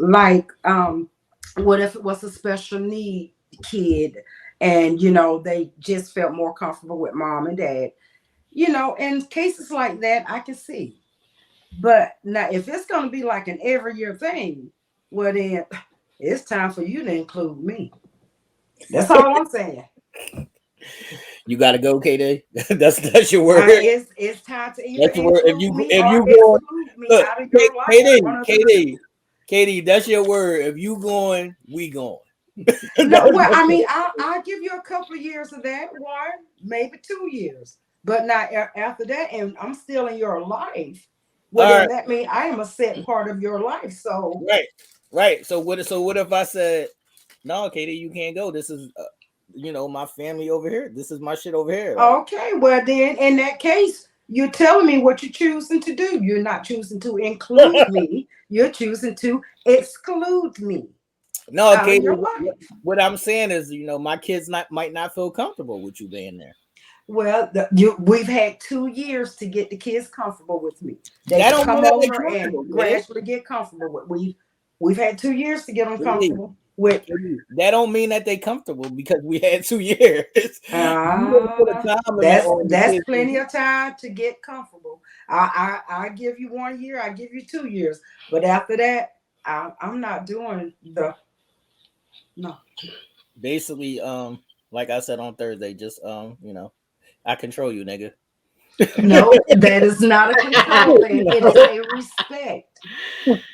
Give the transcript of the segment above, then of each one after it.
Like, what if it was a special need kid, and they just felt more comfortable with mom and dad? In cases like that, I can see. But now, if it's going to be like an every year thing, well, then it's time for you to include me. That's all I'm saying. You gotta go, KD. That's your word. It's time to either That's your word. include me If or you going, exclude me look, out of your life. One KD, of the two. KD, that's your word. If you going, we going. No, well, I mean, I'll give you a couple of years of that, one, maybe 2 years. But not after that, and I'm still in your life. Well, All then right, that means I am a set part of your life. So, right, right. So what if I said, no, KD, you can't go. This is, my family over here. This is my shit over here. Like, okay, well, then in that case, you're telling me what you're choosing to do. You're not choosing to include me, you're choosing to exclude me no, out of KD. your life. What I'm saying is, my kids might not feel comfortable with you being there. Well, we've had 2 years to get the kids comfortable with me. They That can don't mean come that they're over and comfortable, KD. gradually get comfortable with. We've had 2 years to get them KD. comfortable with. That don't mean that they comfortable because we had 2 years. You didn't put a time limit on the That's kids. plenty of time to get comfortable. I give you 1 year. I give you 2 years, but after that, I'm not doing the no. Basically, like I said on Thursday, just I control you, nigga. No, that is not a control thing. It is a respect.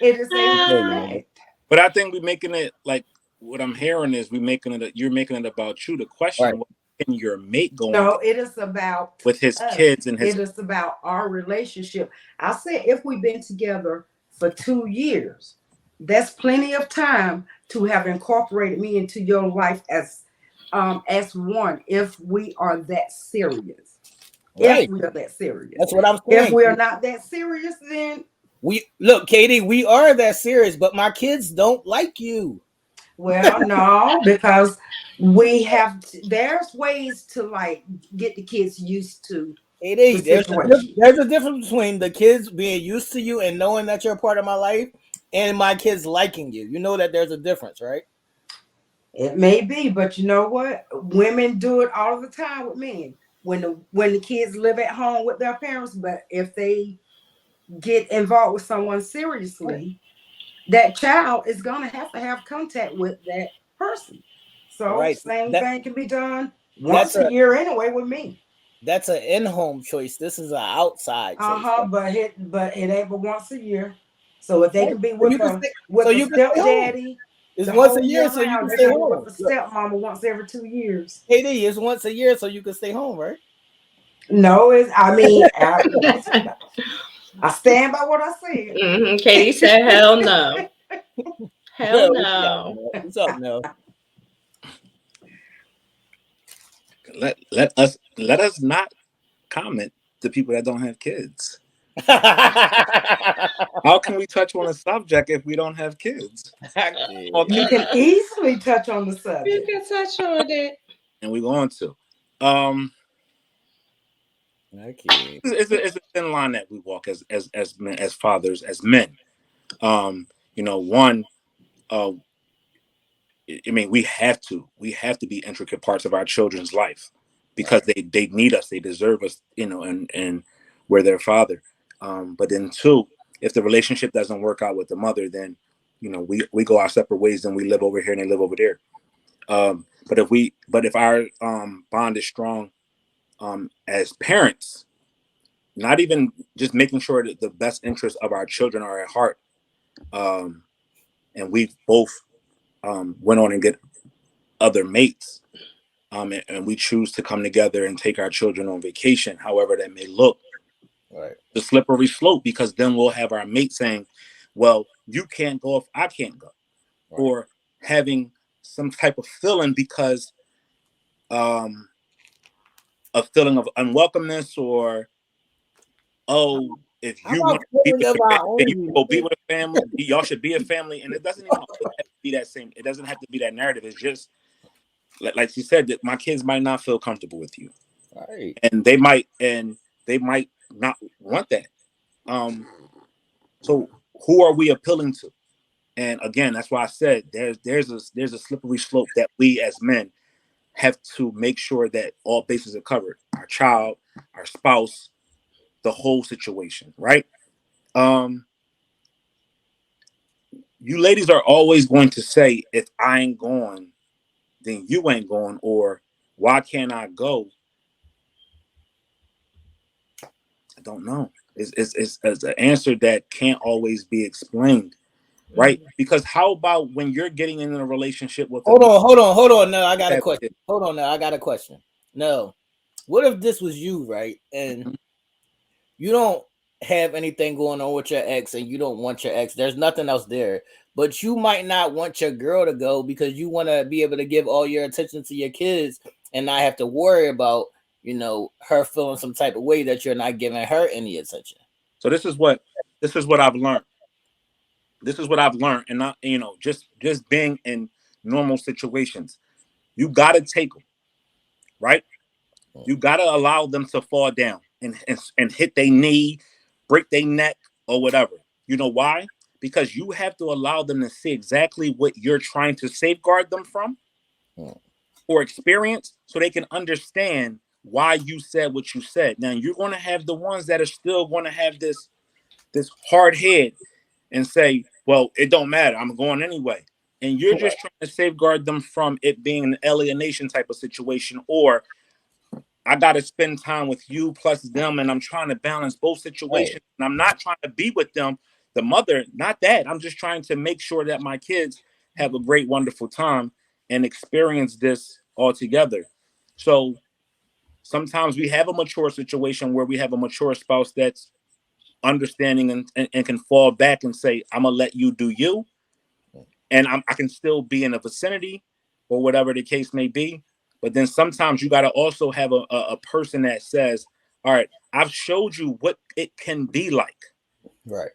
It is a Control you, nigga. respect. But I think we're making it like what I'm hearing is you're making it about you. The Right. question: what can your mate go on No, it is about with his us. kids and his? It is about our relationship. I said if we've been together for 2 years, that's plenty of time to have incorporated me into your life as one. If we are that serious, if Right. we are that serious, That's what I'm if saying. we are not that serious, then We look, Katie, we are that serious, but my kids don't like you. well, no, because there's ways to like get the kids used to the Katie, situation. there's a difference between the kids being used to you and knowing that you're a part of my life and my kids liking you. You know that there's a difference, right? It may be, but you know what? Women do it all the time with men. When the kids live at home with their parents, but if they get involved with someone seriously, that child is gonna have to have contact with that person. So Right. same That thing can be done that's once a a year anyway with me. that's an in-home choice. This is an outside choice. Uh-huh, but it ain't but once a year. So if they Right? can be So you with can a stay so with a you can stay home. stepdaddy It's the once whole a year year so you round, can they stay can be with home. a Look, stepmama once every 2 years. Katie, it's once a year so you can stay home, right? No, I mean, I stand by what I said. Katie said, "Hell no, hell Well, no." what's up, Nell? Let us not comment to people that don't have kids. How can we touch on a subject if we don't have kids? Or You kids, can easily touch on the You subject. can touch on it. and we're going to. Um, Okay. it's a thin line that we walk as men, as fathers, as men. One. Uh, I mean, we have to be intricate parts of our children's life because Right. they need us, they deserve us, and we're their father. But then two, if the relationship doesn't work out with the mother, then we go our separate ways and we live over here and they live over there. But if our bond is strong as parents, not even just making sure that the best interests of our children are at heart, um, and we both went on and get other mates, and we choose to come together and take our children on vacation, however that may look, Right. the slippery slope, because then we'll have our mate saying, well, you can't go if I can't go, Right. or having some type of feeling because um, a feeling of unwelcomeness, or, oh, if How you about want to be feelings with of your our family, then own, you you go be nigga? with a family. Y'all should be a family, and it doesn't even always have to be that same. It doesn't have to be that narrative. It's just like you said, that my kids might not feel comfortable with you, Right. and they might not want that. Um, so who are we appealing to? And again, that's why I said there's a slippery slope that we as men have to make sure that all bases are covered. Our child, our spouse, the whole situation, right? Um, you ladies are always going to say, if I ain't going, then you ain't going, or why can't I go? I don't know. It's an answer that can't always be explained, right? Because how about when you're getting in a relationship with Hold a on, hold on, hold on. No, I got a have question. kids? Hold on, now I got a question. No, what if this was you, right? And you don't have anything going on with your ex, and you don't want your ex. There's nothing else there, but you might not want your girl to go because you want to be able to give all your attention to your kids and not have to worry about, you know, her feeling some type of way that you're not giving her any attention. So this is what I've learned. This is what I've learned, and not, just being in normal situations. You gotta take them, right? You gotta allow them to fall down and hit their knee, break their neck, or whatever. You know why? Because you have to allow them to see exactly what you're trying to safeguard them from Mm. or experience, so they can understand why you said what you said. Now you're going to have the ones that are still going to have this hard head and say, well, it don't matter, I'm going anyway. And you're just trying to safeguard them from it being an alienation type of situation, or I got to spend time with you plus them, and I'm trying to balance both Right. situations. And I'm not trying to be with them, the mother, not that. I'm just trying to make sure that my kids have a great, wonderful time and experience this all together. So sometimes we have a mature situation where we have a mature spouse that's understanding and can fall back and say, I'm gonna let you do you, and I can still be in the vicinity or whatever the case may be. But then sometimes you got to also have a person that says, all right, I've showed you what it can be like, Right.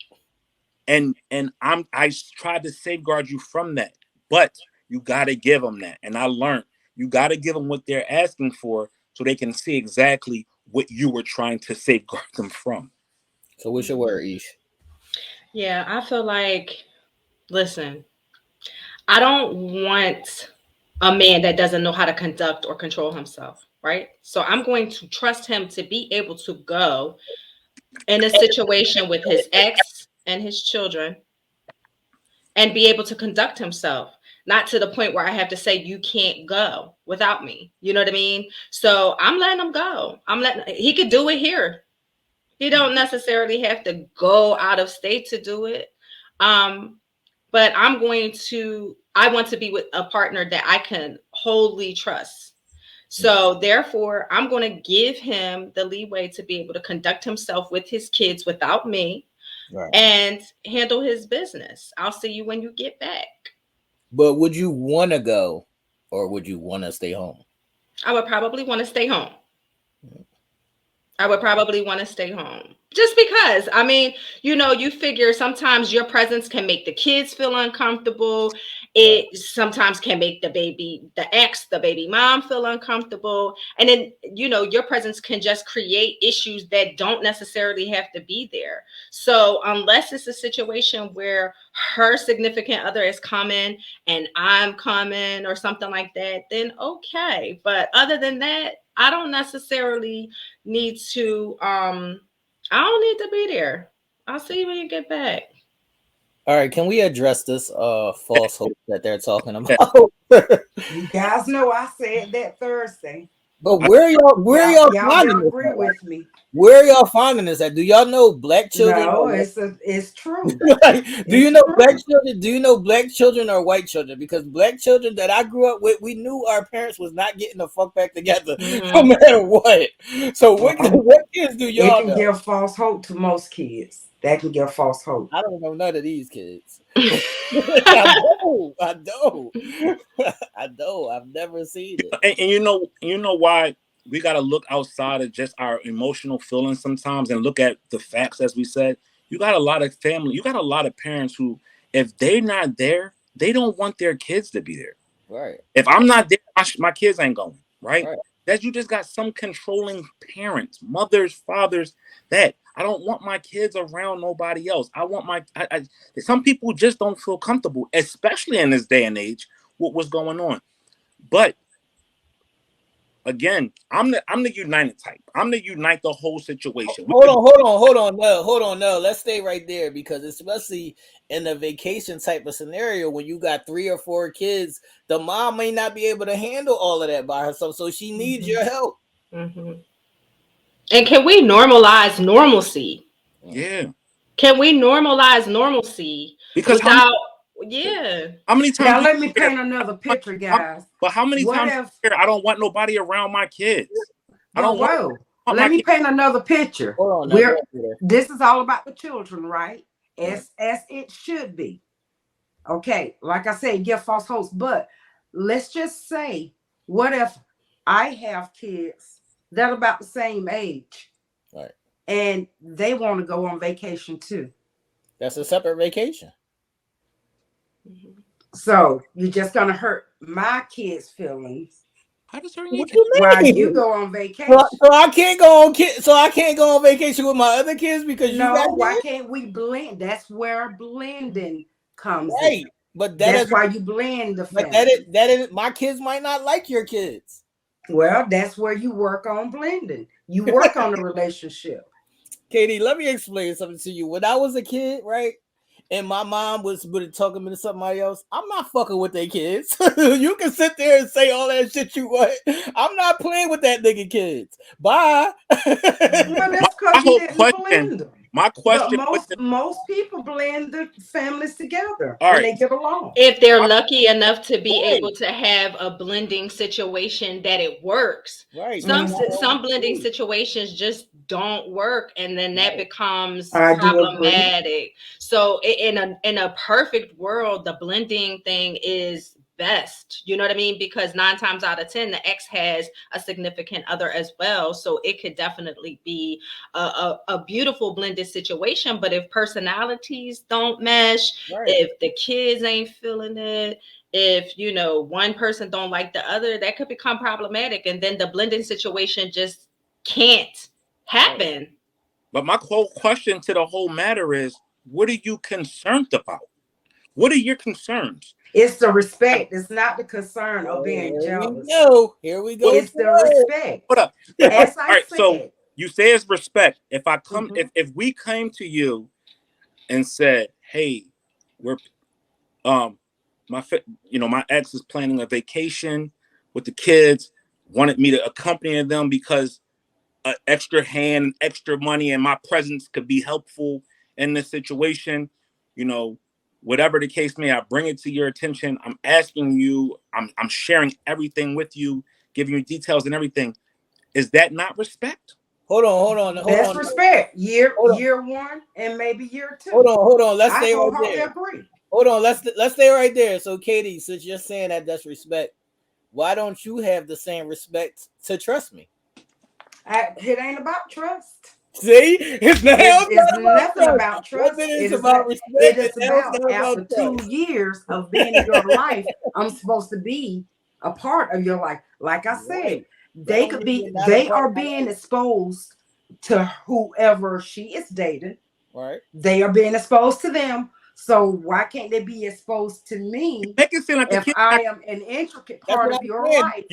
and I tried to safeguard you from that, but you got to give them that. And I learned you got to give them what they're asking for so they can see exactly what you were trying to safeguard them from. So what's your word, Ish? Yeah, I feel like, listen, I don't want a man that doesn't know how to conduct or control himself, right? So I'm going to trust him to be able to go in a situation with his ex and his children and be able to conduct himself, not to the point where I have to say you can't go without me. You know what I mean? So I'm letting him go. I'm letting he could do it here. He don't necessarily have to go out of state to do it. Um, but I want to be with a partner that I can wholly trust. So therefore, I'm going to give him the leeway to be able to conduct himself with his kids without me Right. and handle his business. I'll see you when you get back. But would you want to go, or would you want to stay home? I would probably want to stay home. I would probably want to stay home. Just because, I mean, you figure sometimes your presence can make the kids feel uncomfortable. Right. It sometimes can make the baby mom feel uncomfortable. And then, your presence can just create issues that don't necessarily have to be there. So, unless it's a situation where her significant other is coming and I'm coming or something like that, then okay. But other than that, I don't necessarily need to I don't need to be there. I'll see you when you get back. All right, can we address this false hope that they're talking Yeah, about? You guys know I said that Thursday. But I, where Y'all, y'all y'all finding better this agree at? with me. Where y'all finding this at? Do y'all know black children No, are it's true. like, do you It's know black true. children? Do you know black children or white children? Because black children that I grew up with, we knew our parents was not getting the fuck back together, no Mm-hmm. matter what. So what Well, what kids do it y'all can know? give false hope to most kids. That can give false hope. I don't know none of these kids. I don't. I don't. I don't. I've never seen it. and you know why we got to look outside of just our emotional feelings sometimes and look at the facts. As we said, you got a lot of family, you got a lot of parents who, if they're not there, they don't want their kids to be there. Right. If I'm not there, my kids ain't going, right? Right. That you just got some controlling parents, mothers, fathers, that I don't want my kids around nobody else. I want some people just don't feel comfortable, especially in this day and age, with what's going on. But again, I'm the united type. I'm the unite the whole situation. Hold on, no. Let's stay right there, because especially in a vacation type of scenario, when you got 3 or 4 kids, the mom may not be able to handle all of that by herself, so she needs your help. And can we normalize normalcy? Yeah. Can we normalize normalcy Because without? How many times? Now let me paint another picture, guys. But how many What times if I don't want nobody around my kids? I don't want let me paint another picture. Hold on, This is all about the children, right? As it should be. Okay, like I said, give false hopes. But let's just say, what if I have kids that are about the same age, right, and they want to go on vacation too? That's a separate vacation. So you're just gonna hurt my kids' feelings. How does her While you go on vacation? So I can't go on So I can't go on vacation with my other kids because you got kids? Why can't we blend? That's where blending comes in. But that's why you blend the family. But that is my kids might not like your kids. Well, that's where you work on blending. You work on the relationship. Katie, let me explain something to you. When I was a kid, right, and my mom was talking to somebody else, I'm not fucking with their kids. You can sit there and say all that shit you want. I'm not playing with that nigga kids. Bye. Well, that's because you didn't blend them. My question: most people blend the families together and they get along. If they're lucky enough to be able to have a blending situation that it works. Right. Some blending situations just don't work, and then that becomes problematic. So in a perfect world, the blending thing is best. You know what I mean? Because 9 times out of 10, the ex has a significant other as well. So it could definitely be a beautiful blended situation. But if personalities don't mesh, if the kids ain't feeling it, if one person don't like the other, that could become problematic. And then the blending situation just can't happen. But my whole question to the whole matter is, what are you concerned about? What are your concerns? It's the respect. It's not the concern of being jealous. Here we go. It's the respect. What up? As all right, so you say it's respect. If I come, if we came to you and said, "Hey, we're my ex is planning a vacation with the kids, wanted me to accompany them because extra hand, extra money, and my presence could be helpful in this situation," whatever the case may, I bring it to your attention. I'm asking you, I'm sharing everything with you, giving you details and everything. Is that not respect? Hold on. That's respect. Year 1 and maybe year 2. Hold on. Let's stay right there. Agree. Hold on. Let's stay right there. So, Katie, since you're saying that's respect, why don't you have the same respect to trust me? It ain't about trust. See, it's nothing about trust. It is about respect. It is about after 2 years of being in your life, I'm supposed to be a part of your life. Like I said, they are being exposed to whoever she is dating. Right. They are being exposed to them. So why can't they be exposed to me if I am an intricate part of your life?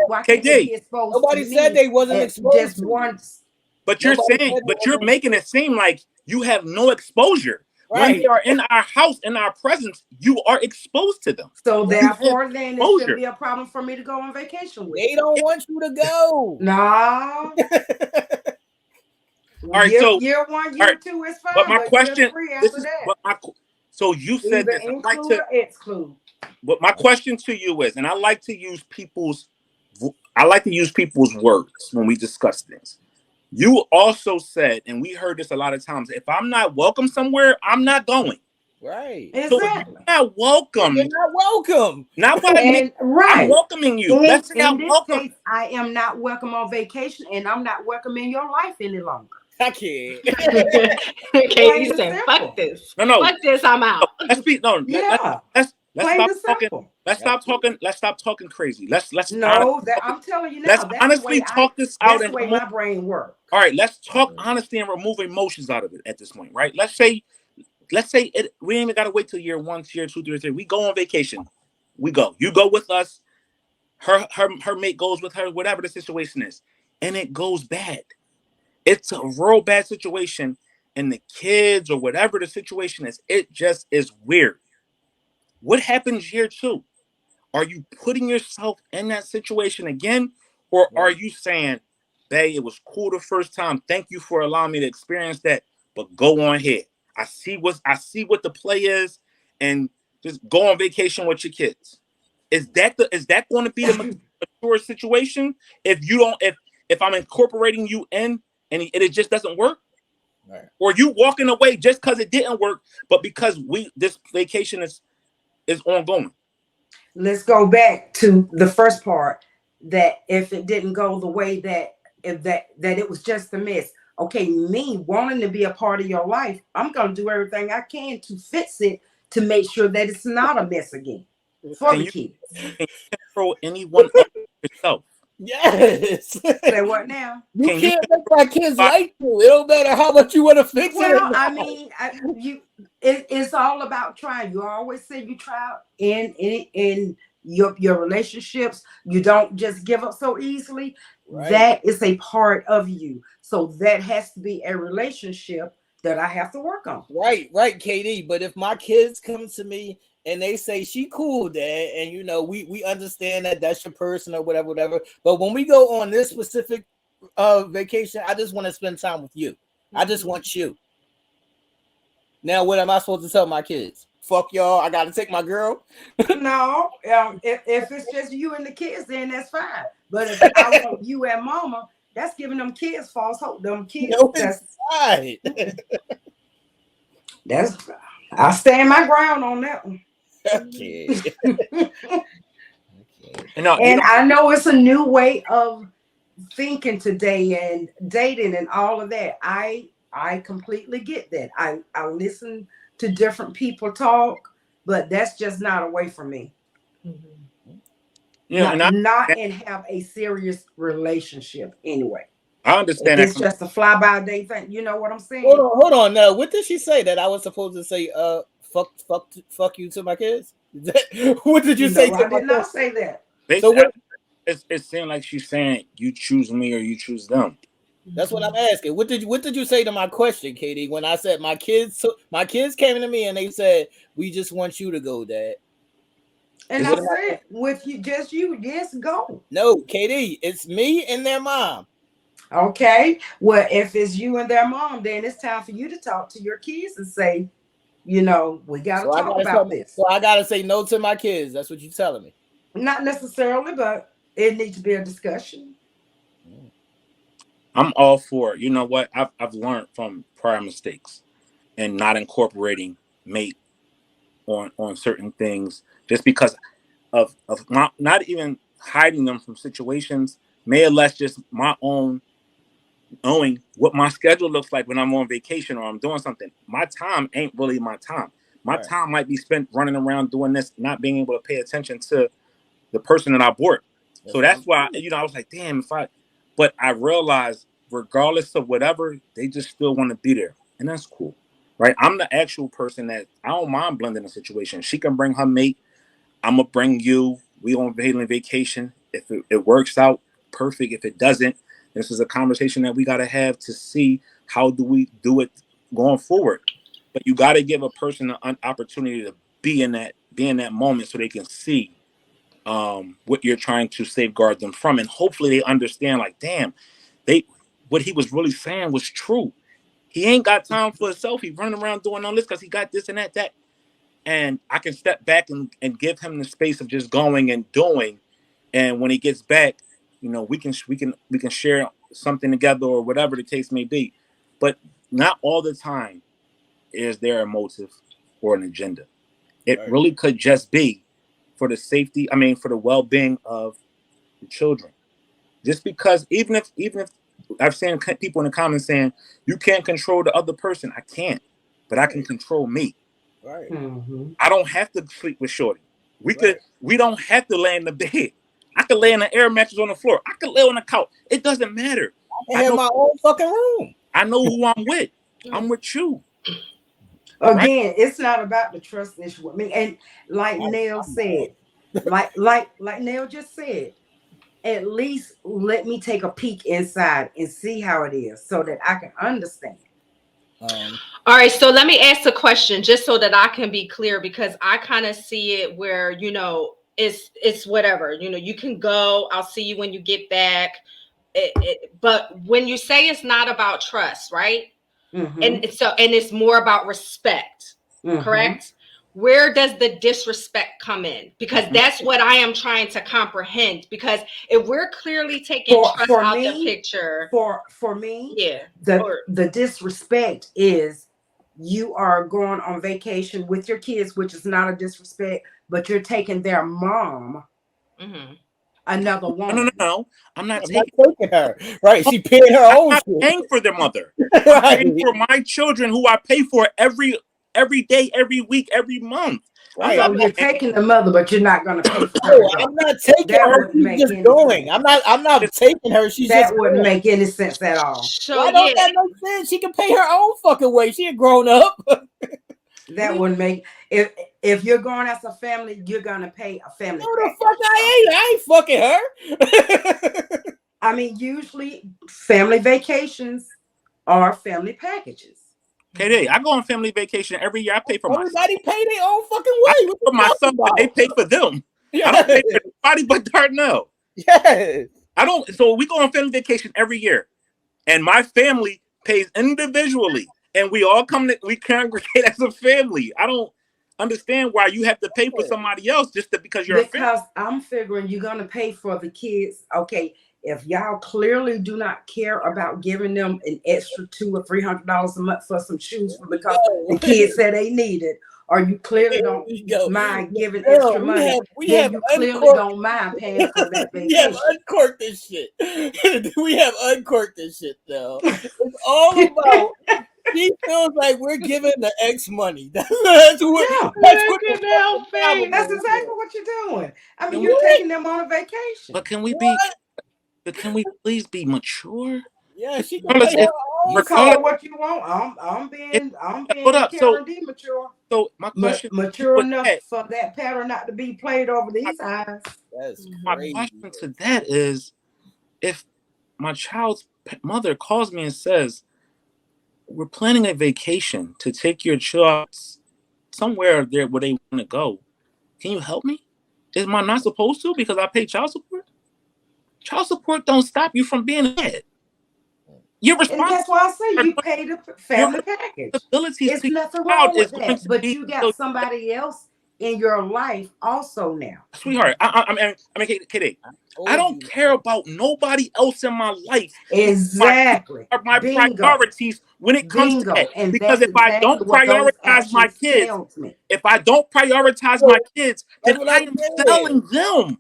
Why can't they be exposed to me? Nobody said they wasn't exposed just once. But you're making it seem like you have no exposure. Right. When they are in our house, in our presence, you are exposed to them. So therefore, then it should be a problem for me to go on vacation with. They don't want you to go. No. All right, so year 1, year 2 is fine. But my question, so you said this. Include or exclude. But my question to you is, and I like to use people's words when we discuss things. You also said, and we heard this a lot of times, if I'm not welcome somewhere, I'm not going. Right. Exactly. So you're not welcome. You're not welcome. Not what I mean. Right. I'm welcoming you. In this case, I am not welcome on vacation, and I'm not welcome in your life any longer. I can't. Okay, you said, fuck this. No. Fuck this, I'm out. Let's be, yeah. let's Plain stop and talking. simple. Let's stop talking. Let's stop talking crazy. Let's honestly, No, that I'm telling you let's now. That's the way honestly talk this out That's the and way remove. my brain works. All right, let's talk honesty and remove emotions out of it at this point, right? Let's say it, we ain't even gotta wait till year 1, year 2, 3, 3. We go on vacation. We go. You go with us. Her mate goes with her, whatever the situation is, and it goes bad. It's a real bad situation, and the kids or whatever the situation is, it just is weird. What happens year 2? Are you putting yourself in that situation again? Or are Right. you saying, "Bae, it was cool the first time. Thank you for allowing me to experience that. But go on ahead. I see what the play is, and just go on vacation with your kids." Is that going to be the mature situation? If you don't, if I'm incorporating you in and it just doesn't work, Right. or you walking away just because it didn't work, but because this vacation is ongoing. Let's go back to the first part, that if it didn't go the way that if that it was just a miss. Okay, me wanting to be a part of your life, I'm gonna do everything I can to fix it, to make sure that it's not a mess again for Can the you kids. can you control anyone other than yourself? Yes. Say what now? You Can you can't make my kids control? like you. It don't matter how much you want to fix it or Well, I not. mean, it's all about trying. You always say you try in your relationships. You don't just give up so easily. Right. That is a part of you. So that has to be a relationship that I have to work on. Right, KD. But if my kids come to me and they say she cool, dad, and we understand that that's your person or whatever. But when we go on this specific vacation, I just want to spend time with you. I just want you. Now, what am I supposed to tell my kids? Fuck y'all. I got to take my girl. No, if it's just you and the kids, then that's fine. But if I want you and mama, that's giving them kids false hope. Them kids, No, it's right. that's I stand my ground on that one. Okay. You know, And I know it's a new way of thinking today and dating and all of that. I completely get that. I listen to different people talk, but that's just not a way for me. you know, and Not and have a serious relationship anyway. I If understand that it's just a fly by day thing, you know what I'm Hold saying? on, hold on. Now, what did she say that I was supposed to say? Fuck you to my kids. What did you say No, to I my did kids? not say that. So basically what? it's saying like she's saying you choose me or you choose them. That's what I'm asking. What did you say to my question, Katie? When I said my kids, my kids came to me and they said we just want you to go, Dad. And Is I it What am I? said, with you, just you, yes, go. No, Katie, it's me and their mom. Okay. Well, if it's you and their mom, then it's time for you to talk to your kids and say, we got to So I talk gotta tell. about this. So I gotta say no to my kids. That's what you're telling me. Not necessarily, but it needs to be a discussion. I'm all for it. You know what? I've learned from prior mistakes and not incorporating mate on certain things just because of not even hiding them from situations, may or less just my own knowing what my schedule looks like when I'm on vacation or I'm doing something. My time ain't really my time. My Right. time might be spent running around doing this, not being able to pay attention to the person that I bought. So That's what that's I'm why, saying. I was like, damn, but I realized regardless of whatever, they just still want to be there. And that's cool. Right. I'm the actual person that I don't mind blending a situation. She can bring her mate. I'm gonna bring you. We on vacation. If it works out, perfect. If it doesn't, this is a conversation that we gotta have to see how do we do it going forward. But you gotta give a person an opportunity to be in that moment so they can see what you're trying to safeguard them from, and hopefully they understand. Like, damn, they what he was really saying was true. He ain't got time for himself. He running around doing all this because he got this and that. And I can step back and give him the space of just going and doing. And when he gets back, we can share something together or whatever the case may be. But not all the time is there a motive or an agenda. It Right. really could just be for the safety. I mean, for the well-being of the children. Just because even if I've seen people in the comments saying you can't control the other person, I can't, but I can Right. control me. Right. Hmm. I don't have to sleep with Shorty. We don't have to lay in the bed. I could lay in an air mattress on the floor. I could lay on the couch. It doesn't matter. I have my own fucking room. I know who I'm with. I'm with you. Again, right? It's not about the trust issue with me. And like Nell said, like Nell just said, at least let me take a peek inside and see how it is so that I can understand. All right, so let me ask a question just so that I can be clear, because I kind of see it where, it's whatever, you can go, I'll see you when you get back. But when you say it's not about trust, right? Mm-hmm. And it's more about respect, correct? Where does the disrespect come in? Because that's what I am trying to comprehend. Because if we're clearly taking trust out the picture, for me, the disrespect is you are going on vacation with your kids, which is not a disrespect, but you're taking their mom. Another woman. No. I'm not taking her. Right. She paying her own. I'm not paying for their mother. I'm paying for my children, who I pay for every day, every week, every month. Right. So you're taking the mother, but you're not going to pay for her. No, I'm not taking her. She's just going. I'm not taking her. She's that just wouldn't make any sense at all. So why don't that make sense? She can pay her own fucking way. She a grown up. That wouldn't make if you're going as a family, you're gonna pay a family. No, the fuck I ain't fucking her. I mean, usually family vacations are family packages. Okay, I go on family vacation every year. I pay for myself. Everybody pay their own fucking way. I pay for myself, but they pay for them. Yeah. I don't pay for anybody but Darnell. Yeah. I don't. So we go on family vacation every year, and my family pays individually. And we all we congregate as a family. I don't understand why you have to pay for somebody else because you're a family. Because I'm figuring you're going to pay for the kids. Okay, if y'all clearly do not care about giving them an extra $200 or $300 a month for some shoes because the kids said they need it, or you clearly don't mind giving extra money, then you clearly don't mind paying for that vacation. We have uncorked this shit. We have uncorked this shit, though. It's all about... She feels like we're giving the ex money. That's exactly what you're doing. I mean, you're taking them on a vacation. But can we please be mature? Yeah, she can pay you call it what you want. I'm being Karen D mature. So my question mature enough for that pattern not to be played over these eyes. That's my question to that is, if my child's mother calls me and says, we're planning a vacation to take your child somewhere there where they want to go, can you help me? Am I not supposed to because I pay child support? Child support don't stop you from being ahead. You're responsible. And that's why I say you pay the family package. There's nothing wrong with that. But you got somebody else in your life also now. Sweetheart, I mean, Kitty, I don't care about nobody else in my life. Exactly. My priorities when it comes to that. And because if I don't prioritize my kids, then I am failing them.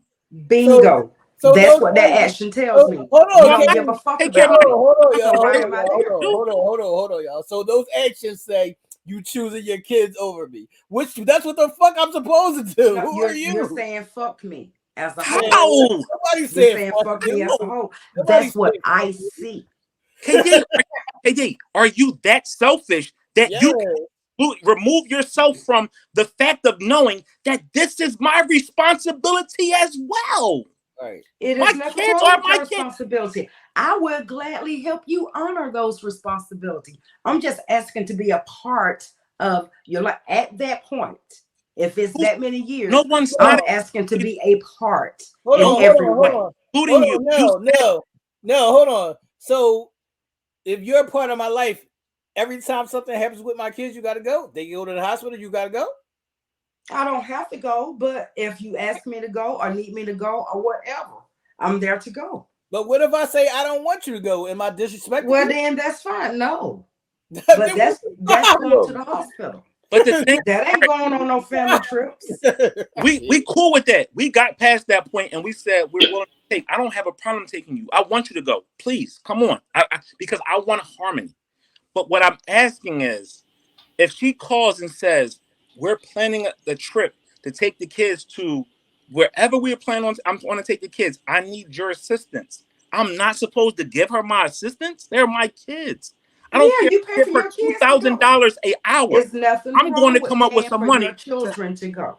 Bingo. So that's what that action tells me. Hold on, you don't give a fuck about it. Hold on, y'all. So those actions say you choosing your kids over me. That's what the fuck I'm supposed to do. Who are you? You're saying fuck me as a whole. Somebody saying fuck me as a whole. That's what I see. KD, are you that selfish that you remove yourself from the fact of knowing that this is my responsibility as well? Right. It is my kids are my responsibility. I will gladly help you honor those responsibilities. I'm just asking to be a part of your life at that point. If it's that many years, I'm asking to be a part in every way. No, hold on. So if you're a part of my life, every time something happens with my kids, you got to go. They go to the hospital, you got to go. I don't have to go, but if you ask me to go or need me to go or whatever, I'm there to go. But what if I say I don't want you to go? Am I disrespectful? Well, then that's fine. No, but that's going to the hospital. But the thing that ain't going on no family trips. We cool with that. We got past that point and we said we're willing to take. I don't have a problem taking you. I want you to go. Please come on, because I want harmony. But what I'm asking is, if she calls and says, we're planning the trip to take the kids to wherever we are planning on. I'm going to take the kids. I need your assistance. I'm not supposed to give her my assistance. They're my kids. I don't Yeah, care you if I pay give for her your kids to go. $2,000 an hour. It's nothing I'm going wrong to with come up with paying some for your money. children to go.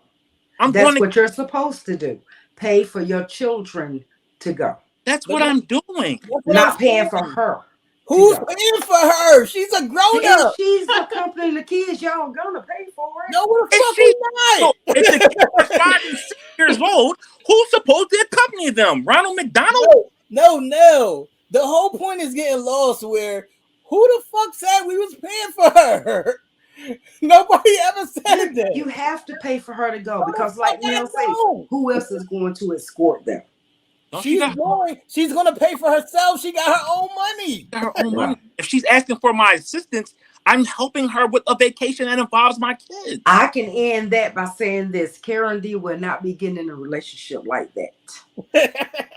I'm going That's to. what you're supposed to do. Pay for your children to go. That's But what I'm doing. that's what I'm Not paying for saying. her to Who's go. paying for her? She's a grown If up. she's accompanying the kids, y'all gonna pay for it. No, what the If fuck she, we so if the kids are not? 5 and 6 years old, who's supposed to accompany them? Ronald McDonald? No. The whole point is getting lost. Where who the fuck said we was paying for her? Nobody ever said that. You have to pay for her to go Who the because, fuck like I Nell said, know? who else is going to escort them? Don't she She's got going. She's gonna pay for herself. She got her own money. her own money? Well, If she's asking for my assistance, I'm helping her with a vacation that involves my kids. I can end that by saying this: Karen D will not be getting in a relationship like that.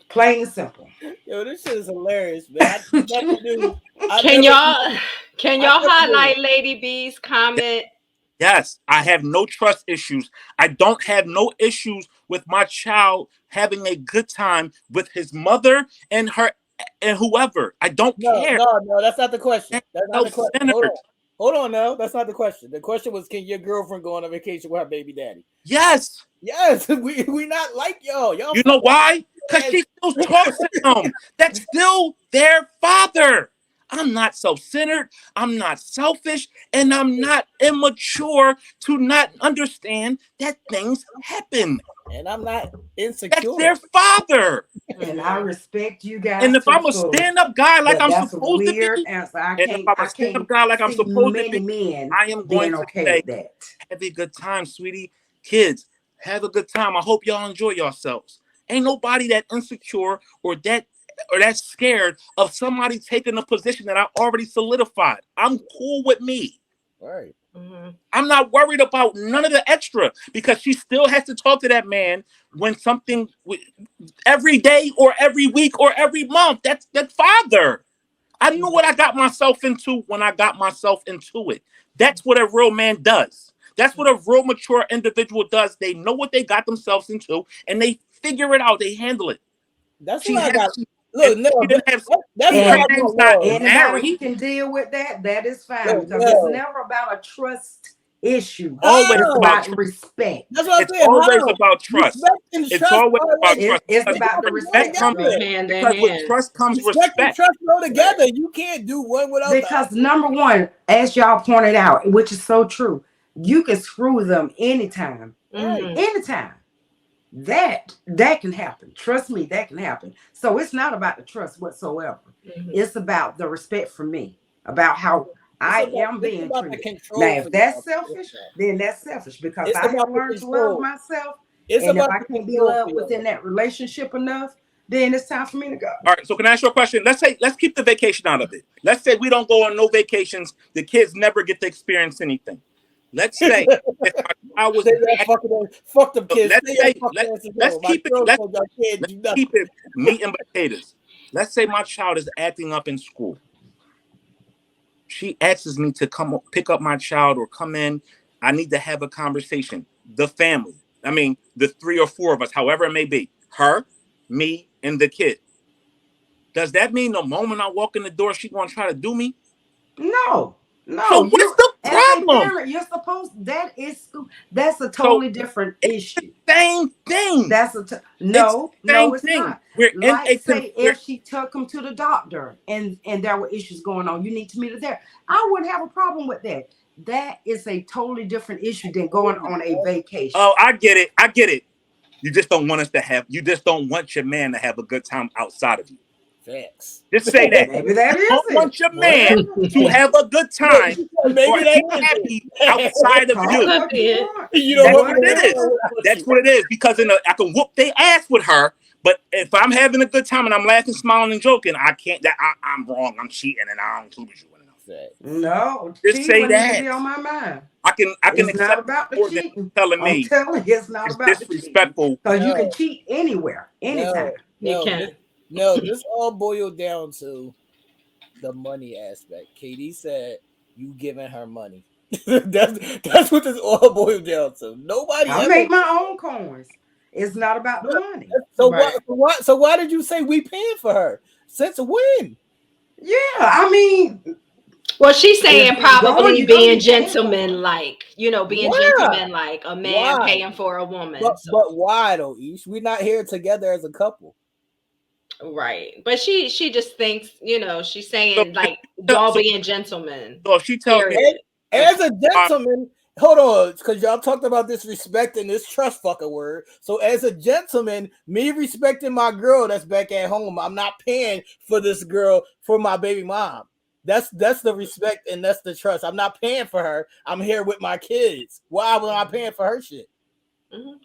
Plain and simple. Yo, this shit is hilarious, man. I never knew. I Can never y'all knew. can I y'all never knew. highlight Lady B's comment? Yes, I have no trust issues. I don't have no issues with my child having a good time with his mother and her and whoever. I don't care. No. That's not the question. That's That's not the question. Hold self-centered. on. Hold on now. That's not the question. The question was, can your girlfriend go on a vacation with her baby daddy? Yes. Yes, we not like y'all. Y'all You know fucking why? Because she still talks to him. That's still their father. I'm not self-centered. I'm not selfish. And I'm not immature to not understand that things happen. and I'm not That's insecure. their father. And I respect you guys And if to the I'm a fullest. stand-up guy like But I'm that's a supposed to weird be, answer. and if I'm a I stand-up can't guy like I'm see supposed to many be, men I am going being to okay say, with that. have a good time, sweetie. Kids, have a good time. I hope y'all enjoy yourselves. Ain't nobody that insecure or that scared of somebody taking a position that I already solidified. I'm cool with me. Right. Mhm. I'm not worried about none of the extra because she still has to talk to that man when something every day or every week or every month. That's that father. I knew what I got myself into when I got myself into it. That's what a real man does. That's what a real mature individual does. They know what they got themselves into and they figure it out. They handle it. That's She what I has got. she, Look, no, she didn't have that's she, what her I And got name's not lost. anybody who Mary. can deal with that, that is fine Look, because it's no. never about a trust issue. Always It's How? about about trust. respect. That's what It's I'm saying. always How? about trust. Respect and It's trust always are about like trust It's because they about the gotta go respect respect comes for Go me. together. hand in because with hand. trust comes Respect and respect. trust go Right. together. You can't do one without the Because other. number one, as y'all pointed out, which is so true, you can screw them anytime. Right. Mhm. Anytime. That can happen. Trust me, that can happen. So it's not about the trust whatsoever. Mhm. It's about the respect for me, about how I am It's being about the treated. Now, control for if that's y'all. selfish, then that's selfish because It's I have about the learned to love control. myself. It's And if about I the can't be control for loved y'all. within that relationship enough, then it's time for me to go. All right, so can I ask you a question? Let's keep the vacation out of it. Let's say we don't go on no vacations. The kids never get to experience anything. Let's say if my child was Stay your acting, fuck them kids. let's Stay your say fucking asses let's home. My keep it girl let's told y'all can't let's do keep nothing. it meat and potatoes. Let's say my child is acting up in school. She asks me to come pick up my child or come in. I need to have a conversation. The family. I mean, the 3 or 4 of us, however it may be. Her, me, and the kid. Does that mean the moment I walk in the door, she gonna try to do me? No, So no, what's you the as a problem? parent, you're supposed that's a So totally different it's issue. the same thing. It's No, the no, same it's thing. not. We're in Like a say if she took him to the doctor and there were issues going on, you need to meet her there. I wouldn't have a problem with that. That is a totally different issue than going on a vacation. oh, I get it. I get it. You just don't want us to have. You just don't want your man to have a good time outside of you. Facts. Just say that. Maybe that You is don't it. want your man Whatever. to have a good Look, time or maybe that be is happy it. outside of Call it you. Could what be you it. want. You don't That's want what me to it is. hang Whatever. out with That's you. what it is. Because I can whoop their ass with her, but if I'm having a good time and I'm laughing, smiling, and joking, I can't. I'm wrong. I'm cheating, and I don't include you in it. No, Just cheating say wouldn't even that. be on my mind. I can It's not accept about the more than cheating. telling I'm me telling you, it's not it's about the cheating. disrespectful. Because you can No, cheat anywhere, anytime. You no, can. this all boiled down to the money aspect. Katie said you giving her money. That's what this all boils down to. Nobody I ever. make my own coins. It's not about the money. So But why did you say we paying for her? Since when? yeah, I mean, Well, she's if saying you going, probably you're gonna being be paying for it. gentleman-like, being Why? gentleman-like, a man Why? paying for a woman. But So, but why though, Ish? We're not here together as a couple. right. But she just thinks, she's So, saying like y'all so, being gentlemen. so if she tells me, Period. if she, As a gentleman, hold on, because y'all talked about this respect and this trust fucking word. So as a gentleman, me respecting my girl that's back at home, I'm not paying for this girl for my baby mom. That's the respect and that's the trust. I'm not paying for her. I'm here with my kids. Why am I paying for her shit?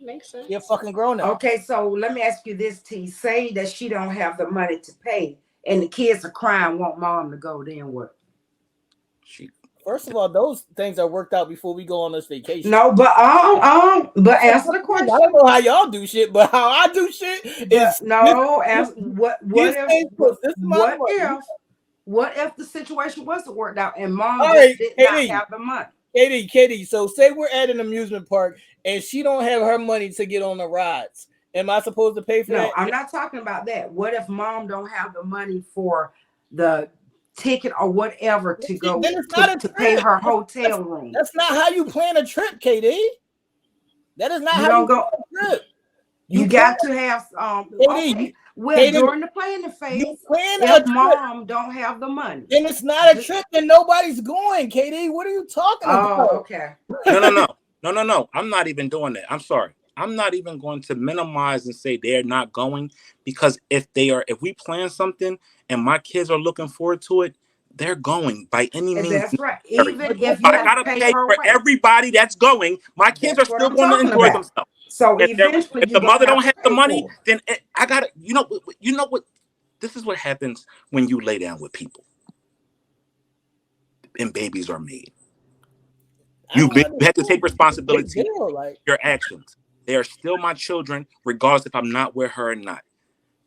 Makes sense. You're fucking grown up. Okay, so let me ask you this, T. Say that she don't have the money to pay, and the kids are crying, want mom to go. Then what? she, First of all, those things are worked out before we go on this vacation. No, but answer the I question. don't know how y'all do shit, but how I do shit is But no, as what this if ain't what, this amount of what money. if the situation wasn't worked out and mom All just right, did not Katie, have the money? Katie. So say we're at an amusement park and she don't have her money to get on the rides. Am I supposed to pay for No, that? I'm not talking about that. What if mom don't have the money for the ticket or whatever to go Then it's not a to pay trip. her hotel room? That's not how you plan a trip, Katie. That is not You how don't you go. plan a trip. You You plan, got to have Katie. okay. Well, Katie, during the planning you phase, plan a if trip, mom don't have the money, and it's not a just, trip, and nobody's going, Katie. What are you talking oh, about? okay. no. I'm not even doing that. I'm sorry. I'm not even going to minimize and say they're not going, because if we plan something and my kids are looking forward to it, they're going by any And means that's right. necessary. Even But if If you I have to gotta pay pay her for way, everybody that's going, my kids are that's what still I'm going to talking enjoy about. themselves. So If they're eventually if you're the gonna mother have don't to have the pay money, for it. then I gotta you know what this is what happens when you lay down with people and babies are made. I You don't have to take understand. Big responsibility deal, like for your actions. They are still my children, regardless if I'm not with her or not.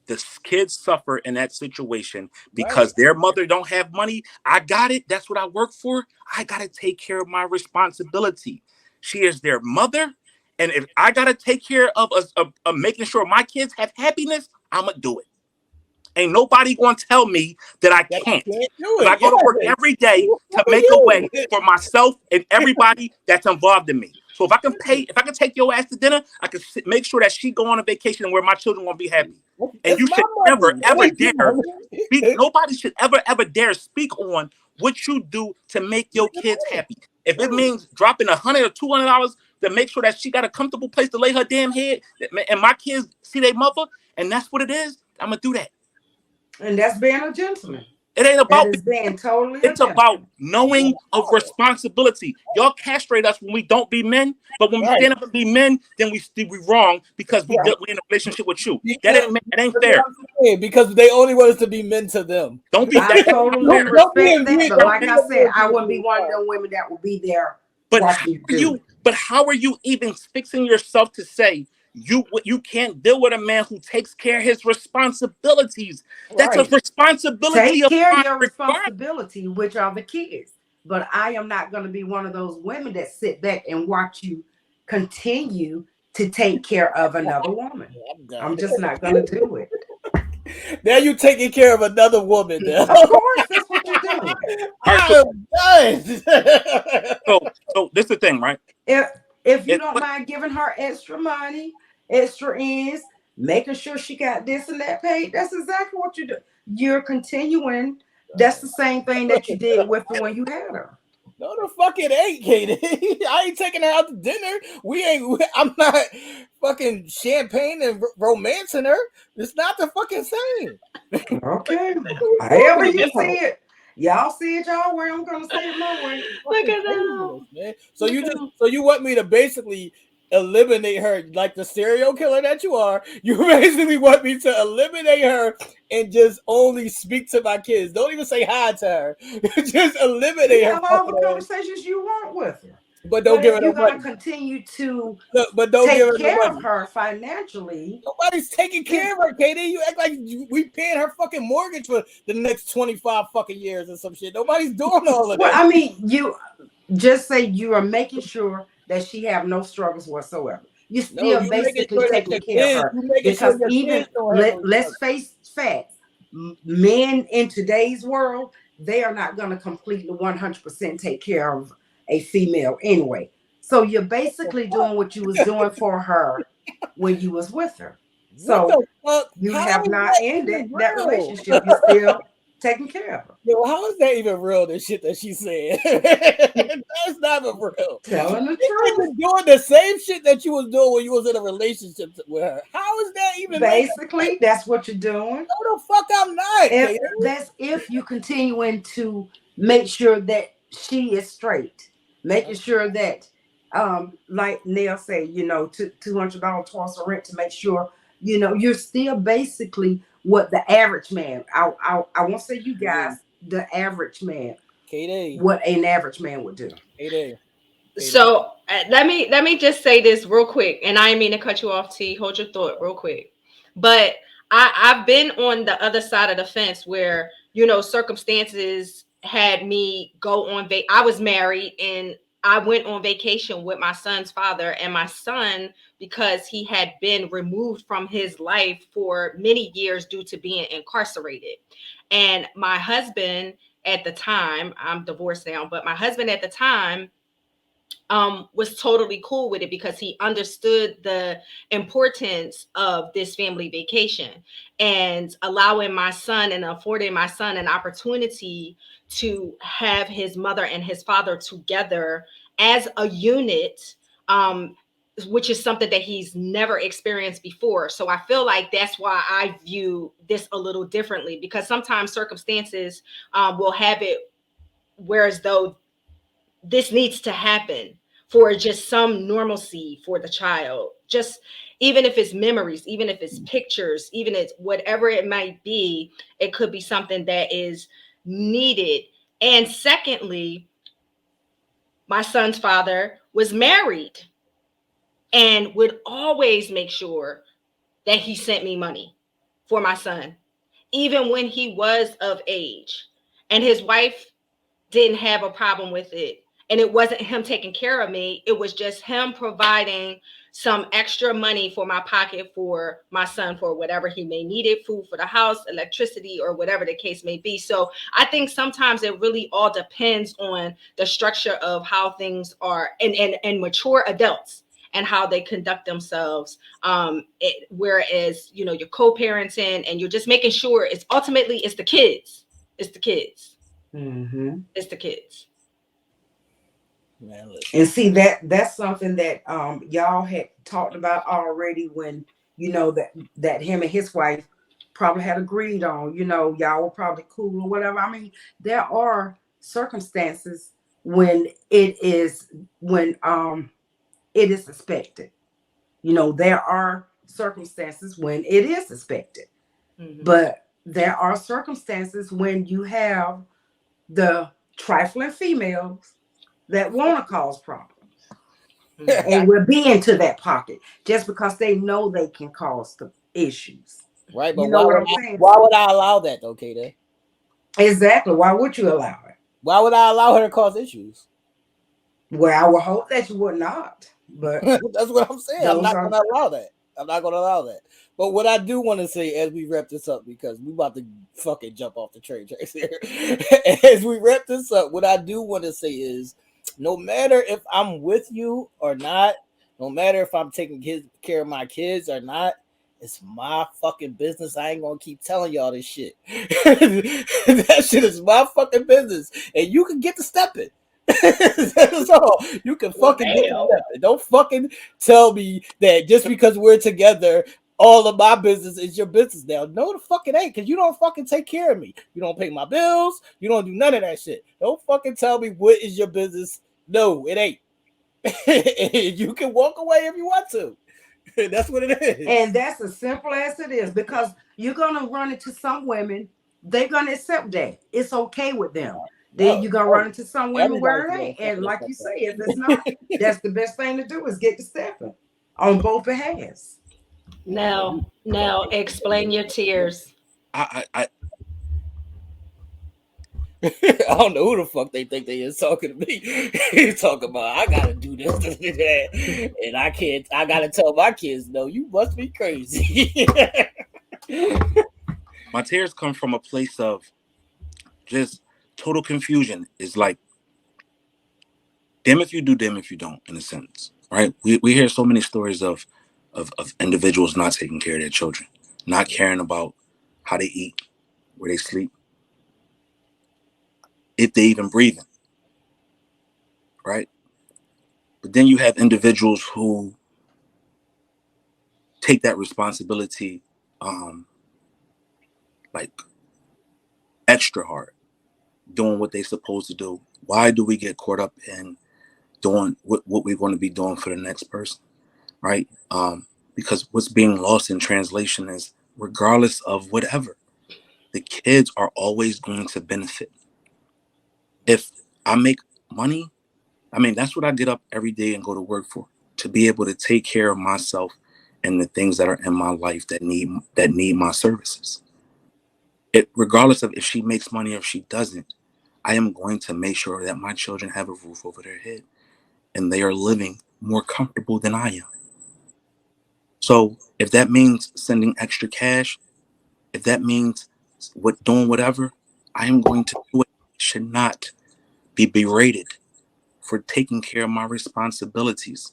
The kids suffer in that situation right. because their mother don't have money. I got it. That's what I work for. I gotta take care of my responsibility. She is their mother, and if I gotta take care of making sure my kids have happiness, I'm gonna do it. Ain't nobody gonna tell me that I That can't. you can't do Because I it. go to work Yes. every day to For make a you. way for myself and everybody that's involved in me. So if I can take your ass to dinner, I can make sure that she go on a vacation where my children won't be happy. And It's you my should never money. ever It ain't your dare speak. money. Nobody should ever dare speak on what you do to make your kids happy. If it Right. means dropping $100 or $200 to make sure that she got a comfortable place to lay her damn head, and my kids see their mother, and that's what it is, I'm gonna do that. And that's being a gentleman. It ain't That about is being totally a it's about gentleman. knowing of responsibility. Y'all castrate us when we don't be men, but when we Right. stand up and be men, then we wrong because we Right. in a relationship with you. Because That ain't that's what fair. I'm saying. Because they only want us to be men to them. Don't be I that. That's not totally fair. Don't be respect in that, me. but Don't like be I said, I wouldn't be in one of them women that would be there But how watching you are do you? it. But how are you even fixing yourself to say you can't deal with a man who takes care of his responsibilities? That's a Right. responsibility Take of care of mine, your regardless. responsibility, which are the kids. But I am not going to be one of those women that sit back and watch you continue to take care of another woman. I'm done. I'm just not going to do it. Now you taking care of another woman now. Of course, that's what you're doing. All right, I am done. so this is the thing, right? If if you It's don't mind giving her extra money, extra ends, making sure she got this and that paid, that's exactly what you do. You're continuing. That's the same thing that you did with her when you had her. No, the fuck it ain't, Katie. I ain't taking her out to dinner. I'm not fucking champagne and romancing her. It's not the fucking same. Okay. What are we However talking you about? see it. Y'all see it y'all way. I'm gonna see it my way. Look Fucking at craziness, them. man. Look at them. So you want me to basically eliminate her like the serial killer that you are? You basically want me to eliminate her and just only speak to my kids. Don't even say hi to her. Just You eliminate her have all fucking the ass. conversations you want with her. But don't But give if her you're no gonna money. continue to But don't give take her no care of money. her financially, Nobody's taking then care of her, Katie. You act like we paying her fucking mortgage for the next 25 fucking years or some shit. Nobody's doing all of well, that. I mean, you. just say you are making sure that she have no struggles whatsoever. You're No, still you making basically sure that taking your care of kids, her you making sure because your even kids don't have no let's struggle. face facts. Men in today's world, they are not going to completely 100% take care of a female anyway. So you're basically doing what you was doing for her when you was with her. What So the fuck? you How have is not that ended even that real? relationship. You're still taking care of her. Yo, how is that even real? The shit that she said. That's not even real. Telling the This truth. nigga doing the same shit that you was doing when you was in a relationship with her. How is that even making sense? Basically, that's what you're doing. No, the fuck I'm not, If Katie. that's if you continuing to make sure that she is straight, making sure that like Nell said, $200 towards the rent to make sure you're still basically what the average man, I won't say you guys, the average man, Katie, what an average man would do. Katie, Katie. So let me just say this real quick, and I didn't mean to cut you off. T, hold your thought real quick. But I've been on the other side of the fence where circumstances had me go on. I was married and I went on vacation with my son's father, and my son, because he had been removed from his life for many years due to being incarcerated, and my husband at the time, I'm divorced now, but my husband at the time was totally cool with it because he understood the importance of this family vacation and allowing my son and affording my son an opportunity to have his mother and his father together as a unit, which is something that he's never experienced before. So I feel like that's why I view this a little differently, because sometimes circumstances will have it whereas though this needs to happen for just some normalcy for the child, just even if it's memories, even if it's pictures, even if it's whatever it might be, it could be something that is needed. And secondly, my son's father was married and would always make sure that he sent me money for my son even when he was of age, and his wife didn't have a problem with it. And it wasn't him taking care of me. It was just him providing some extra money for my pocket for my son for whatever he may needed, food for the house, electricity, or whatever the case may be. So I think sometimes it really all depends on the structure of how things are and mature adults and how they conduct themselves. Whereas, you're co-parenting and you're just making sure it's ultimately it's the kids. It's the kids. Mm-hmm. It's the kids. Man, listen. And see that's something that y'all had talked about already when that him and his wife probably had agreed on. Y'all were probably cool or whatever. I mean, there are circumstances when it is suspected. There are circumstances when it is suspected, Mm-hmm. but there are circumstances when you have the trifling females that want to cause problems Mm-hmm. and will be into that pocket just because they know they can cause the issues. Right, but You know what I'm saying? why would I allow that though, Katie? Exactly. Why would you allow it? Why would I allow her to cause issues? Well, I would hope that you would not. But That's what I'm saying. I'm those not are gonna allow that. I'm not gonna allow that. But what I do want to say as we wrap this up, because we about to fucking jump off the train tracks here. As we wrap this up, what I do want to say is no matter if I'm with you or not, no matter if I'm taking care of my kids or not, it's my fucking business. I ain't gonna keep telling y'all this shit. That shit is my fucking business. And you can get to stepping. That's all. You can fucking get to Well, stepping. Don't fucking tell me that just because we're together, all of my business is your business now. No, the fuck it ain't, because you don't fucking take care of me. You don't pay my bills. You don't do none of that shit. Don't fucking tell me what is your business. No, it ain't. You can walk away if you want to. That's what it is. and that's as simple as it is because you're gonna run into some women, they're gonna accept that. It's okay with them. Then No, you're gonna run into some women everybody's where it gonna ain't. fuck And that like fuck you say, up. if it's not, that's the best thing to do is get to stepping on both behalves. now, explain your tears. I I don't know who the fuck they think they is talking to me. He's talking about I gotta do this, this, and that, and I can't. I gotta tell my kids, no, you must be crazy. My tears come from a place of just total confusion. It's like, damn if you do, damn if you don't, in a sense, right? We hear so many stories of individuals not taking care of their children, not caring about how they eat, where they sleep, if they even breathing, right? But then you have individuals who take that responsibility, um, like extra hard, doing what they're supposed to do. Why do we get caught up in doing what we're going to be doing for the next person, right? Because what's being lost in translation is, regardless of whatever, the kids are always going to benefit. If I make money, I mean, that's what I get up every day and go to work for, to be able to take care of myself and the things that are in my life that need my services. It, regardless of if she makes money or if she doesn't, I am going to make sure that my children have a roof over their head and they are living more comfortable than I am. So if that means sending extra cash, if that means doing whatever, I am going to do it. I should not be berated for taking care of my responsibilities,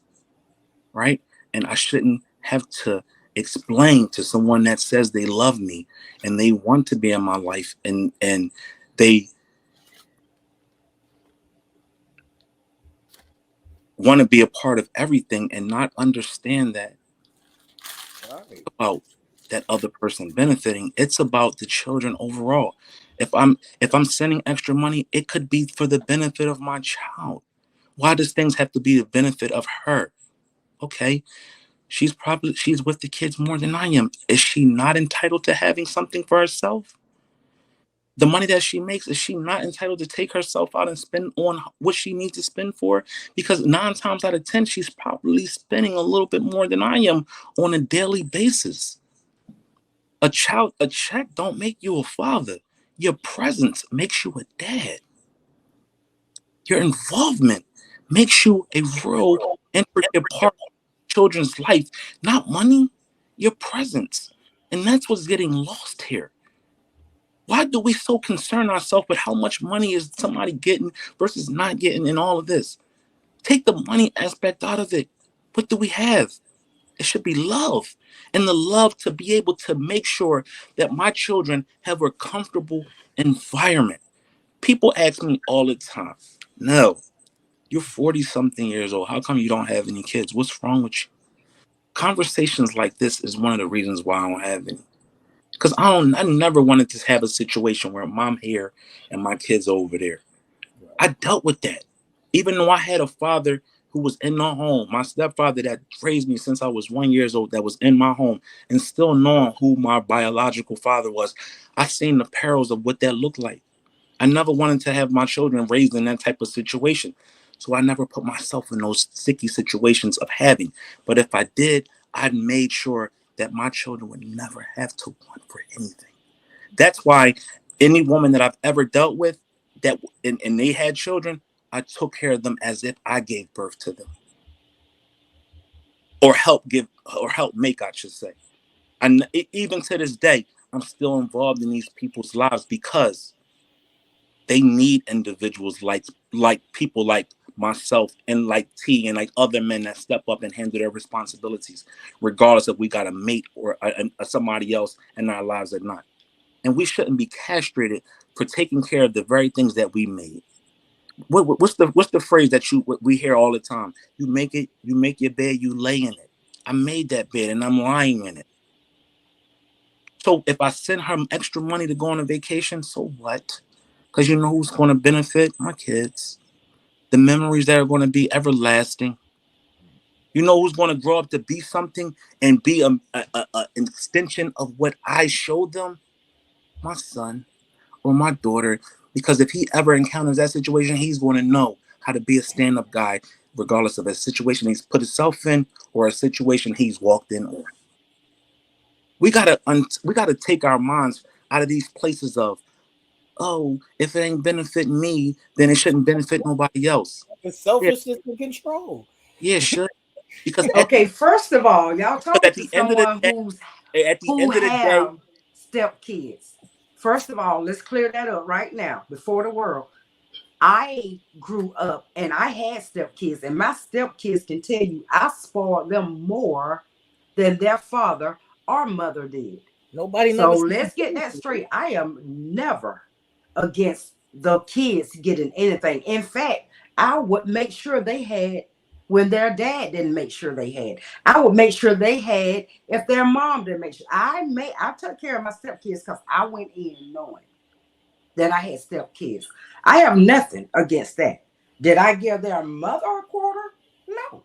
right? And I shouldn't have to explain to someone that says they love me and they want to be in my life, and they want to be a part of everything and not understand that Right. about that other person benefiting. It's about the children overall. If I'm sending extra money, it could be for the benefit of my child. Why does things have to be the benefit of her? Okay, she's with the kids more than I am. Is she not entitled to having something for herself? The money that she makes, is she not entitled to take herself out and spend on what she needs to spend for? Because 9 times out of 10, she's probably spending a little bit more than I am on a daily basis. A check don't make you a father. Your presence makes you a dad. Your involvement makes you a real intricate part of children's life, not money, your presence. And that's what's getting lost here. Why do we so concern ourselves with how much money is somebody getting versus not getting in all of this? Take the money aspect out of it. What do we have? It should be love. And the love to be able to make sure that my children have a comfortable environment. People ask me all the time, no, you're 40 something years old. How come you don't have any kids? What's wrong with you? Conversations like this is one of the reasons why I don't have any. Because I never wanted to have a situation where mom here and my kids over there. I dealt with that. Even though I had a father who was in the home, my stepfather that raised me since I was 1 year old, that was in my home, and still knowing who my biological father was, I seen the perils of what that looked like. I never wanted to have my children raised in that type of situation. So I never put myself in those sticky situations of having. But if I did, I made sure that my children would never have to want for anything. That's why any woman that I've ever dealt with that and they had children, I took care of them as if I gave birth to them, or help make, I should say. And even to this day, I'm still involved in these people's lives because they need individuals like people like myself and like T and like other men that step up and handle their responsibilities, regardless if we got a mate or somebody else in our lives or not. And we shouldn't be castrated for taking care of the very things that we made. What's the phrase that we hear all the time? You make your bed, you lay in it. I made that bed and I'm lying in it. So if I send her extra money to go on a vacation, so what? Because you know who's going to benefit? My kids. The memories that are going to be everlasting. You know who's going to grow up to be something and be an extension of what I showed them? My son or my daughter. Because if he ever encounters that situation, he's going to know how to be a stand-up guy, regardless of a situation he's put himself in or a situation he's walked in on. We gotta take our minds out of these places of oh, if it ain't benefiting me, then it shouldn't benefit nobody else. It's Yeah, selfishness and control. yeah, sure. Because Okay, first of all, y'all talking at to the end of the someone day, at the who end of the day, have step kids. First of all, let's clear that up right now before the world. I grew up and I had stepkids, and my stepkids can tell you I spoiled them more than their father or mother did. Nobody So never said let's get that straight. I am never against the kids getting anything. In fact, I would make sure they had when their dad didn't make sure they had. I would make sure they had if their mom didn't make sure. I took care of my stepkids because I went in knowing that I had stepkids. I have nothing against that. Did I give their mother a quarter? No.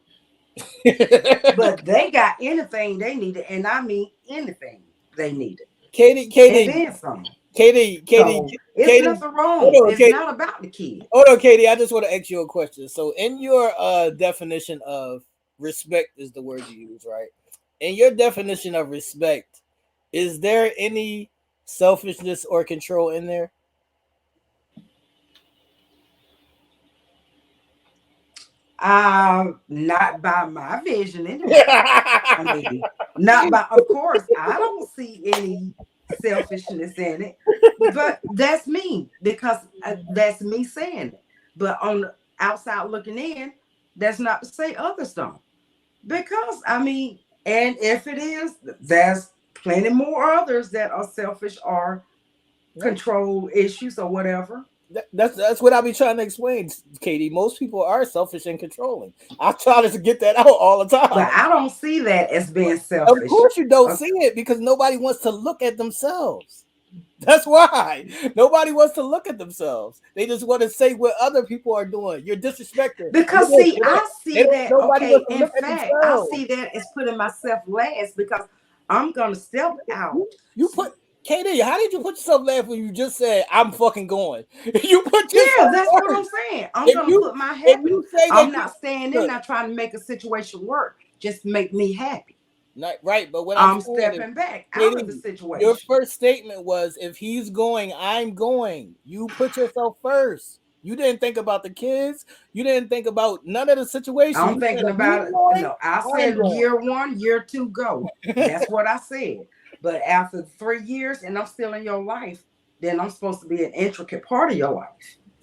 But they got anything they needed, and I mean anything they needed. Katie, And Katie, then some. Katie, Katie, So it's Katie. nothing wrong. Hold on, It's Katie. not about the kid. Hold on, Katie. I just want to ask you a question. So, in your definition of respect, is the word you use, right? In your definition of respect, is there any selfishness or control in there? Not by my vision anyway. I mean, not by, of course, I don't see any selfishness in it, but that's me because that's me saying it. But on the outside looking in, that's not to say others don't. Because, I mean, and if it is, there's plenty more others that are selfish or control issues or whatever. That's what I be trying to explain, Katie. Most people are selfish and controlling. I try to get that out all the But time. I don't see that as being Of selfish. course, you don't see it because nobody wants to look at themselves. That's why nobody wants to look at themselves. They just want to say what other people are doing. You're disrespecting. You're Because this, see, you're that. I see that. Nobody Okay, wants to in look at fact, I themselves. see that as putting myself last because I'm gonna step out. You put Katie. How did you put yourself last when you just said I'm fucking going? You put Yeah, yourself that's what I'm first. saying. I'm If gonna you put my if happiness. you say I'm that you not staying in look, there trying to make a situation work. Just make me happy. not right, but what I'm I'm saying is, stepping back out of the Katie, your situation. first statement was if he's going, I'm going. You put yourself first. You didn't think about the kids. You didn't think about none of the situation. I'm You said thinking if he's about it. going, No, I I'm said going. year one, year two, go. That's what I said. But after 3 years and I'm still in your life, then I'm supposed to be an intricate part of your life.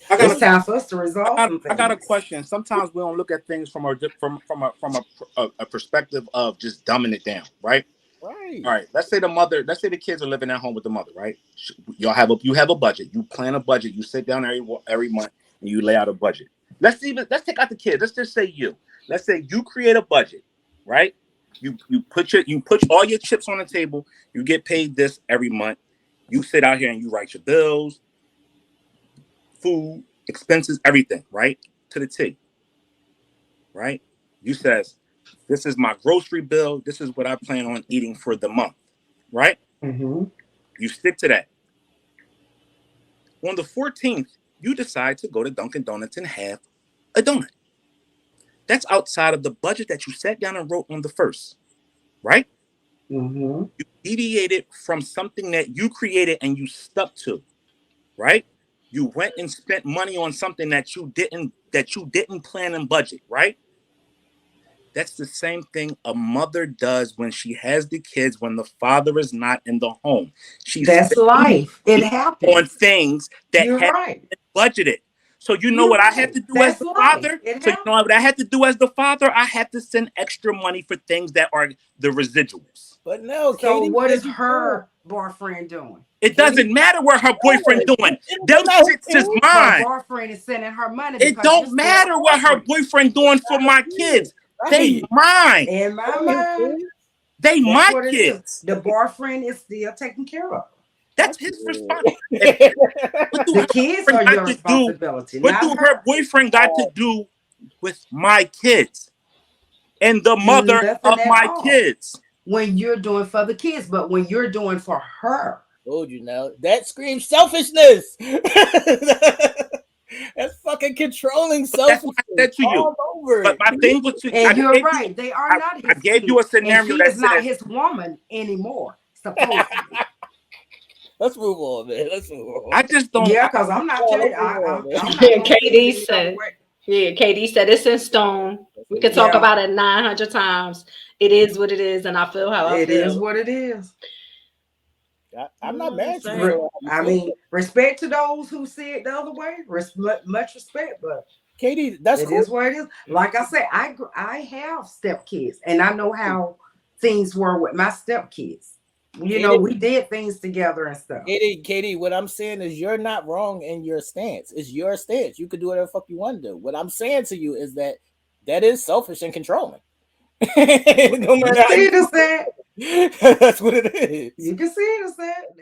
I got It's a time for us to resolve some I got a things. question. Sometimes we don't look at things from a perspective of just dumbing it down, right? Right. All right. Let's say the kids are living at home with the mother, right? You have a budget. You plan a budget. You sit down every month and you lay out a budget. Let's take out the kids. Let's just say you. Let's say you create a budget, right? You put all your chips on the table. You get paid this every month. You sit out here and you write your bills, food, expenses, everything, right? To the T, right? You says, this is my grocery bill. This is what I plan on eating for the month, right? Mm-hmm. You stick to that. On the 14th, you decide to go to Dunkin' Donuts and have a donut. That's outside of the budget that you sat down and wrote on the first, right? Mm-hmm. You deviated from something that you created and you stuck to, right? You went and spent money on something that you didn't plan and budget, right? That's the same thing a mother does when she has the kids when the father is not in the home. She That's spends life. It money on happens. things that You're have right. been budgeted. So you know You're what I have right. to do as That's the life. father? It So you know what happens. I have to do as the father? I have to send extra money for things that are the residuals. But no, So Katie what said is you could. her boyfriend doing? It Katie doesn't matter what her boyfriend said, doing. they're Them not his shits is kids. Her mine. boyfriend is sending her money It because you're don't still a matter what her boyfriend. boyfriend doing for my Kids. kids. They Right. mine. In my They're his mind, kids. They that's my what it is. kids. The boyfriend is still taken care of. That's That's his response. If weird. what do The her kids boyfriend are got your to do? responsibility, What not do her her. boyfriend got to do with my kids and the mother Nothing of at my all. kids? When you're doing for the kids, but when you're doing for her, Told you now. That screams selfishness. That's fucking controlling But that's what I selfishness said to you. all over But it. my thing was to and you're right, they are not I his gave you kids, a and scenario she that is not says his woman anymore, supposedly. Let's move on, man. Let's move on. I just don't. Yeah, because I'm not Yeah, telling let's you, move on, man. I'm not And gonna say KD it any other said, way. yeah, KD said it's in stone. We could talk Yeah, about it 900 times. It is what it is, and I feel how I it is feel. what it is. I'm You not know what I'm mad at you for saying? how you I feel. mean, respect to those who see it the other way. Much respect, but Katie, that's it cool. is what it is. Like I said, I have stepkids, and I know how things were with my stepkids. You know, Katie, we did things together and stuff. Katie, what I'm saying is you're not wrong in your stance. It's your stance. You could do whatever the fuck you want to do. What I'm saying to you is that is selfish and controlling. No You matter how see you it as that. that's what it is. You can see it as that.